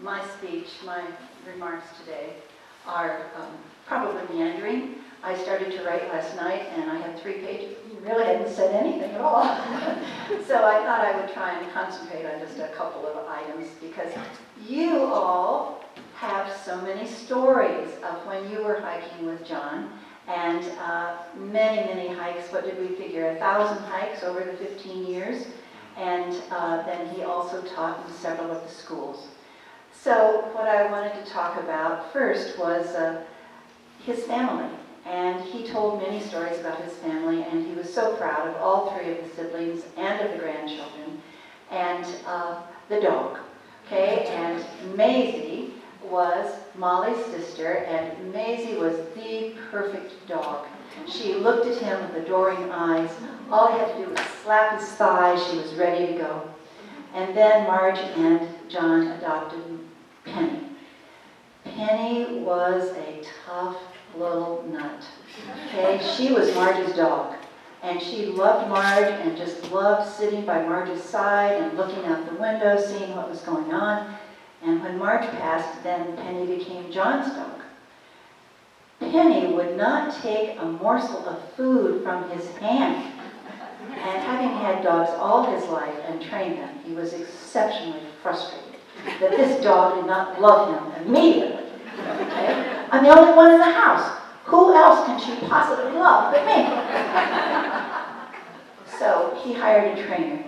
my speech, my remarks today are probably meandering. I started to write last night and I had 3 pages. Really hadn't said anything at all. So I thought I would try and concentrate on just a couple of items because you all have so many stories of when you were hiking with John and many, many hikes. What did we figure? 1,000 hikes over the 15 years. And then he also taught in several of the schools. So what I wanted to talk about first was his family. And he told many stories about his family, and he was so proud of all 3 of the siblings and of the grandchildren, and the dog. Okay, and Maisie was Molly's sister, and Maisie was the perfect dog. She looked at him with adoring eyes. All he had to do was slap his thigh. She was ready to go. And then Marge and John adopted Penny. Penny was a tough little nut. Okay, she was Marge's dog. And she loved Marge and just loved sitting by Marge's side and looking out the window, seeing what was going on. And when Marge passed, then Penny became John's dog. Penny would not take a morsel of food from his hand. And having had dogs all his life and trained them, he was exceptionally frustrated that this dog did not love him immediately. Okay? I'm the only one in the house. Who else can she possibly love but me? So he hired a trainer.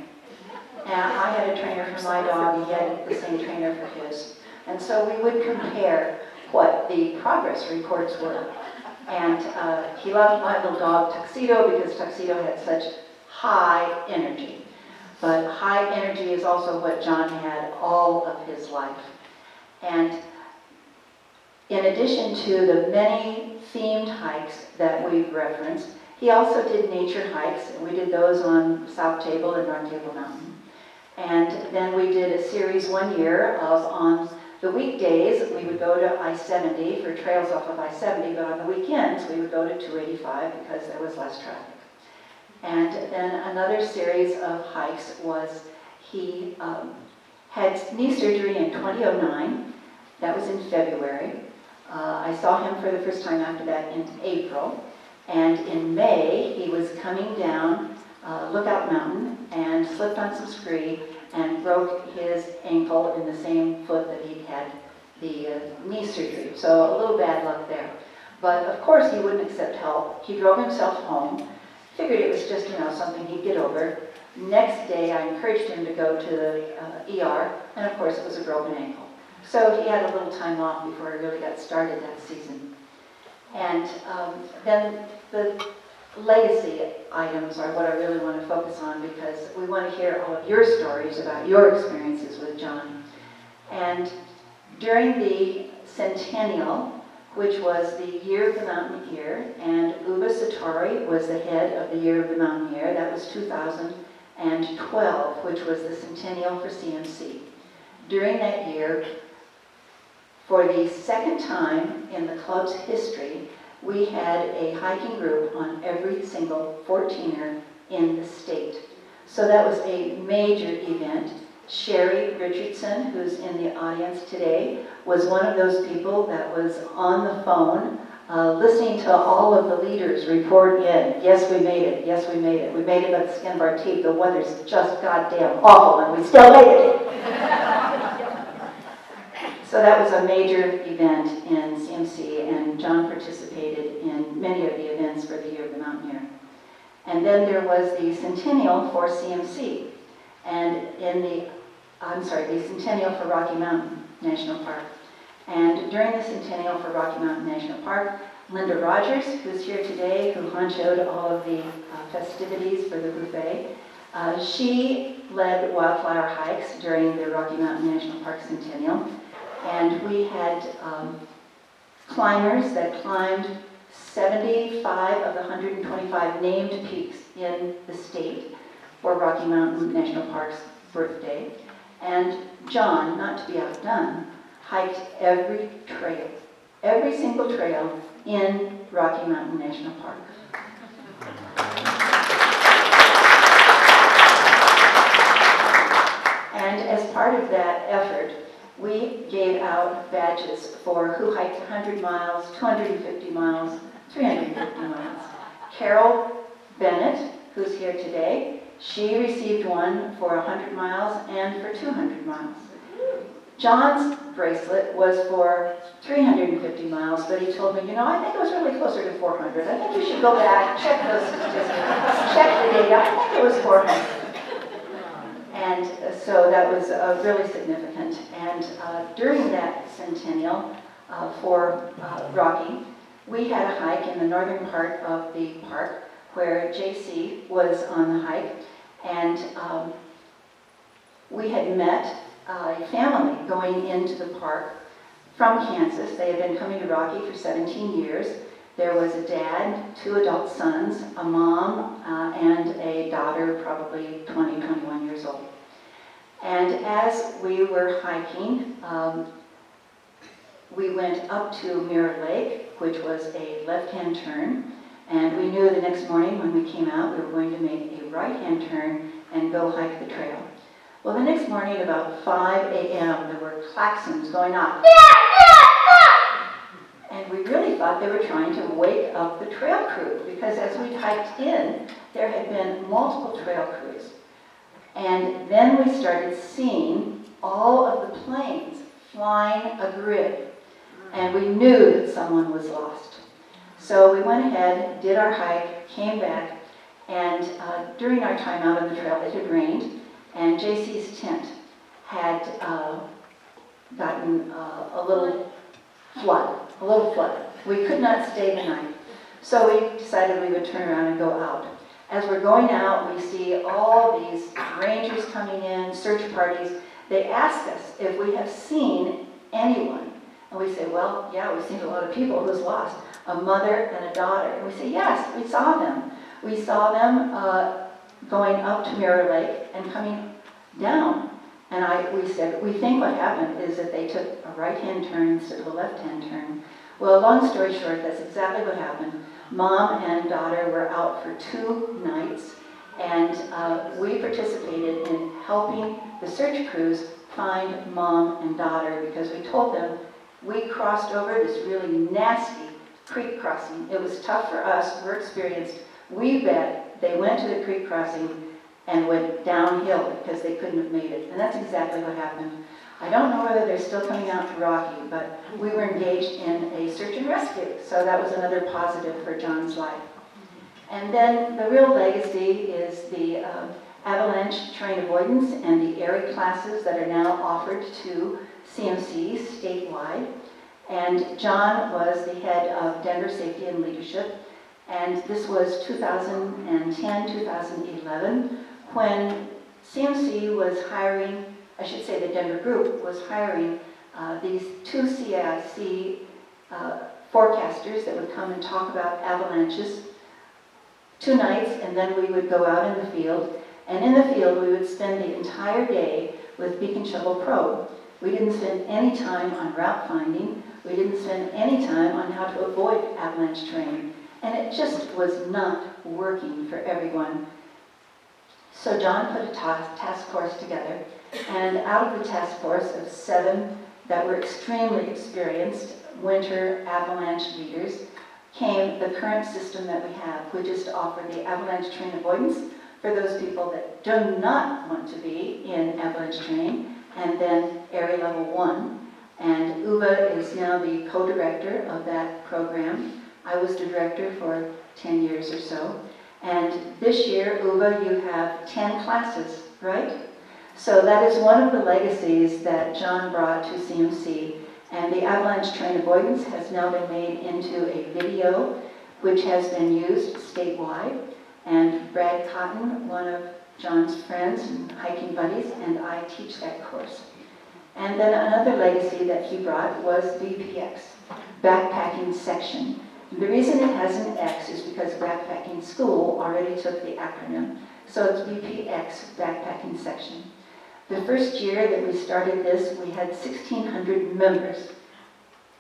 And I had a trainer for my dog. He had the same trainer for his. And so we would compare what the progress reports were. And he loved my little dog Tuxedo because Tuxedo had such high energy. But high energy is also what John had all of his life. And in addition to the many themed hikes that we've referenced, he also did nature hikes, and we did those on South Table and North Table Mountain. And then we did a series one year of on the weekdays, we would go to I-70 for trails off of I-70, but on the weekends, we would go to 285 because there was less traffic. And then another series of hikes was he had knee surgery in 2009. That was in February. I saw him for the first time after that in April. And in May, he was coming down Lookout Mountain and slipped on some scree and broke his ankle in the same foot that he'd had the knee surgery. So a little bad luck there. But of course, he wouldn't accept help. He drove himself home. Figured it was just, something he'd get over. Next day, I encouraged him to go to the ER, and of course, it was a broken ankle. So he had a little time off before he really got started that season. And then the legacy items are what I really want to focus on because we want to hear all of your stories about your experiences with John. And during the centennial, which was the Year of the Mountaineer, and Uba Satori was the head of the Year of the Mountaineer. That was 2012, which was the centennial for CMC. During that year, for the second time in the club's history, we had a hiking group on every single 14er in the state. So that was a major event. Sherry Richardson, who's in the audience today, was one of those people that was on the phone listening to all of the leaders report in. Yes, we made it. Yes, we made it. We made it by the skin of our teeth. The weather's just goddamn awful, and we still made it. So that was a major event in CMC, and John participated in many of the events for the Year of the Mountaineer. And then there was the centennial for CMC, and the centennial for Rocky Mountain National Park. And during the centennial for Rocky Mountain National Park, Linda Rogers, who's here today, who honchoed all of the festivities for the buffet, she led wildflower hikes during the Rocky Mountain National Park centennial. And we had climbers that climbed 75 of the 125 named peaks in the state for Rocky Mountain National Park's birthday. And John, not to be outdone, hiked every trail, every single trail in Rocky Mountain National Park. And as part of that effort, we gave out badges for who hiked 100 miles, 250 miles, 350 miles. Carol Bennett, who's here today, she received one for 100 miles and for 200 miles. John's bracelet was for 350 miles, but he told me, you know, I think it was really closer to 400. I think you should go back, check those statistics, check the data. I think it was 400. And so that was really significant. And during that centennial for Rocky, we had a hike in the northern part of the park where JC was on the hike. And we had met a family going into the park from Kansas. They had been coming to Rocky for 17 years. There was a dad, 2 adult sons, a mom, and a daughter, probably 20, 21 years old. And as we were hiking, we went up to Mirror Lake, which was a left-hand turn. And we knew the next morning when we came out, we were going to make a right-hand turn and go hike the trail. Well, the next morning, about 5 a.m., there were klaxons going off. And we really thought they were trying to wake up the trail crew, because as we hiked in, there had been multiple trail crews. And then we started seeing all of the planes flying a grid, and we knew that someone was lost. So we went ahead, did our hike, came back, and during our time out on the trail, it had rained, and JC's tent had gotten a little flood. We could not stay the night. So we decided we would turn around and go out. As we're going out, we see all these rangers coming in, search parties. They ask us if we have seen anyone. And we say, well, yeah, we've seen a lot of people who's lost, a mother and a daughter. And we say, yes, we saw them. We saw them going up to Mirror Lake and coming down. And we said, we think what happened is that they took a right-hand turn instead of a left-hand turn. Well, long story short, that's exactly what happened. Mom and daughter were out for 2 nights, and we participated in helping the search crews find mom and daughter, because we told them we crossed over this really nasty creek crossing. It was tough for us, we're experienced. We bet they went to the creek crossing and went downhill because they couldn't have made it. And that's exactly what happened. I don't know whether they're still coming out to Rocky, but we were engaged in a search and rescue, so that was another positive for John's life. And then the real legacy is the avalanche terrain avoidance and the ARI classes that are now offered to CMC statewide. And John was the head of Denver Safety and Leadership, and this was 2010, 2011, when CMC was hiring, I should say the Denver group was hiring these 2 CIC forecasters that would come and talk about avalanches 2 nights, and then we would go out in the field. And in the field, we would spend the entire day with Beacon Shovel Pro. We didn't spend any time on route finding. We didn't spend any time on how to avoid avalanche terrain. And it just was not working for everyone. So John put a task force together, and out of the task force of 7 that were extremely experienced winter avalanche leaders came the current system that we have, which is to offer the avalanche terrain avoidance for those people that do not want to be in avalanche terrain, and then Area Level 1. And Uva is now the co-director of that program. I was the director for 10 years or so. And this year, Uva, you have 10 classes, right? So that is one of the legacies that John brought to CMC. And the avalanche terrain avoidance has now been made into a video, which has been used statewide. And Brad Cotton, one of John's friends and hiking buddies, and I teach that course. And then another legacy that he brought was BPX, backpacking section. The reason it has an X is because backpacking school already took the acronym. So it's BPX, backpacking section. The first year that we started this, we had 1,600 members.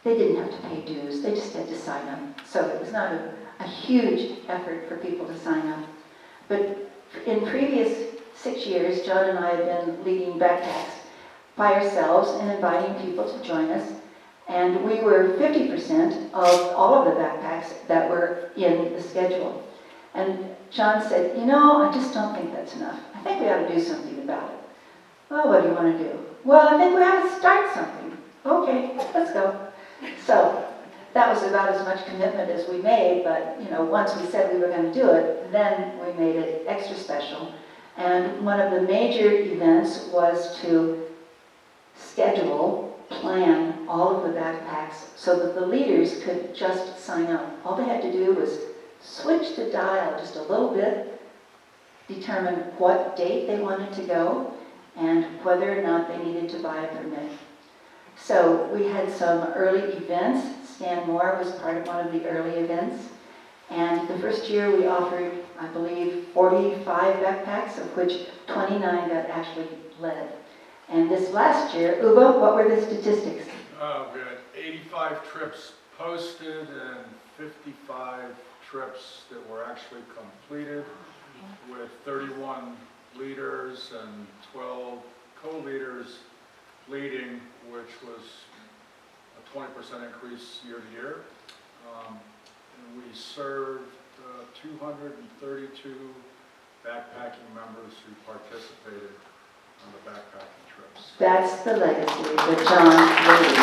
They didn't have to pay dues, they just had to sign up. So it was not a huge effort for people to sign up. But in previous 6 years, John and I have been leading backpacks. by ourselves and inviting people to join us. And we were 50% of all of the backpacks that were in the schedule. And John said, you know, I just don't think that's enough. I think we ought to do something about it. Well, what do you want to do? Well, I think we ought to start something. Okay, let's go. So that was about as much commitment as we made, but you know, once we said we were going to do it, then we made it extra special. And one of the major events was to plan all of the backpacks so that the leaders could just sign up. All they had to do was switch the dial just a little bit, determine what date they wanted to go, and whether or not they needed to buy a permit. So we had some early events. Stan Moore was part of one of the early events. And the first year we offered, I believe, 45 backpacks, of which 29 got actually led. And this last year, Uwe, what were the statistics? We had 85 trips posted and 55 trips that were actually completed, with 31 leaders and 12 co-leaders leading, which was a 20% increase year to year. And we served 232 backpacking members who participated on the backpacking trips. That's the legacy that John leaves.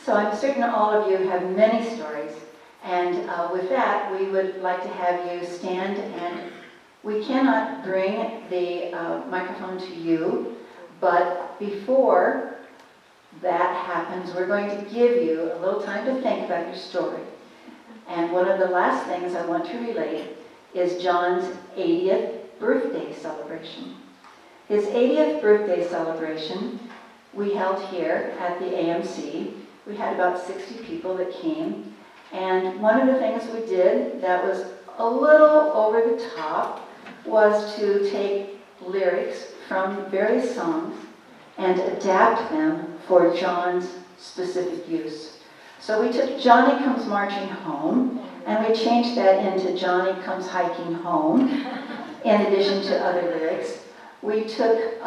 So I'm certain all of you have many stories, and with that we would like to have you stand, and we cannot bring the microphone to you, but before that happens, we're going to give you a little time to think about your story. And one of the last things I want to relate is John's 80th birthday celebration. His 80th birthday celebration we held here at the AMC. We had about 60 people that came, and one of the things we did that was a little over the top was to take lyrics from various songs and adapt them for John's specific use. So we took Johnny Comes Marching Home, and we changed that into Johnny Comes Hiking Home, in addition to other lyrics. We took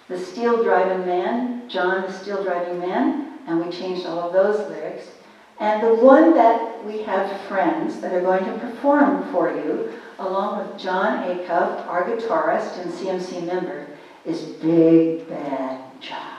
the Steel Driving Man, John the Steel Driving Man, and we changed all of those lyrics. And the one that we have friends that are going to perform for you, along with John Acuff, our guitarist and CMC member, is Big Bad John.